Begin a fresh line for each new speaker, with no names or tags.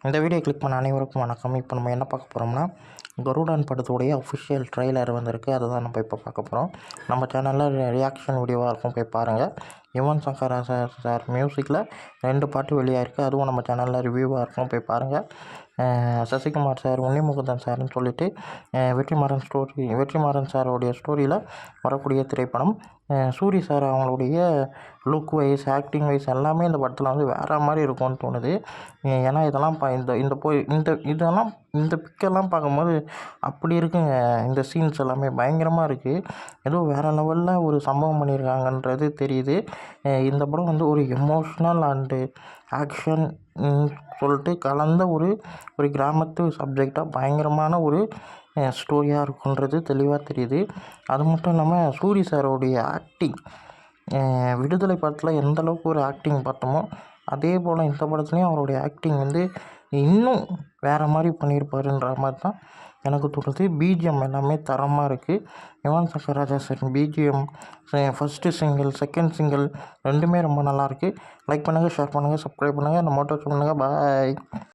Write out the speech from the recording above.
இந்த video click பண்ண அனைவருக்கும் வணக்கம். இப்போ நம்ம என்ன பார்க்க போகிறோம்னா, கருடன் படத்துடைய அஃபிஷியல் ட்ரெய்லர் வந்திருக்கு. அதை தான் நம்ம இப்போ பார்க்க போகிறோம். நம்ம சேனலில் ரியாக்ஷன் வீடியோவாக இருக்கும், போய் பாருங்கள். யுவன் சங்கர் ராஜா சார் மியூசிக்கில் 2 பாட்டு வெளியாகிருக்கு. அதுவும் நம்ம சேனலில் ரிவ்யூவாக இருக்கும், போய் பாருங்கள். சசிகுமார் சார், உன்னிமுகுந்தன் சார்னு சொல்லிட்டு வெற்றிமாறன் சாரோடைய ஸ்டோரியில் வரக்கூடிய திரைப்படம். சூரி சார் அவங்களுடைய லுக் வைஸ், ஆக்டிங் வைஸ் எல்லாமே இந்த படத்தில் வந்து வேறு மாதிரி இருக்கும்னு தோணுது. ஏன்னா இதெல்லாம் இந்த பிக்கெல்லாம் பார்க்கும்போது அப்படி இருக்குங்க. இந்த சீன்ஸ் எல்லாமே பயங்கரமாக இருக்குது. ஏதோ வேறு லெவலில் ஒரு சம்பவம் பண்ணியிருக்காங்கன்றது தெரியுது. இந்த படம் வந்து ஒரு எமோஷ்னல் அண்டு ஆக்ஷன் சொல்லிட்டு கலந்த ஒரு கிராமத்து சப்ஜெக்டாக பயங்கரமான ஒரு ஸ்டோரியாக இருக்குன்றது தெளிவாக தெரியுது. அது மட்டும் இல்லாமல் சூரி சாரோடைய ஆக்டிங், விடுதலை படத்தில் எந்த அளவுக்கு ஒரு ஆக்டிங் பார்த்தோமோ அதே போல் இந்த படத்துலேயும் அவருடைய ஆக்டிங் வந்து இன்னும் வேறு மாதிரி பண்ணியிருப்பாருன்ற மாதிரி தான் எனக்கு தோணுது. பிஜிஎம் எல்லாமே தரமாக இருக்குது. Yuvan Shankar Raja sir BGM first single, second single ரெண்டுமே ரொம்ப நல்லாயிருக்கு. லைக் பண்ணுங்கள், ஷேர் பண்ணுங்கள், சப்ஸ்கிரைப் பண்ணுங்கள், நம்ம மோட்டிவேட் பண்ணுங்கள். பாய்.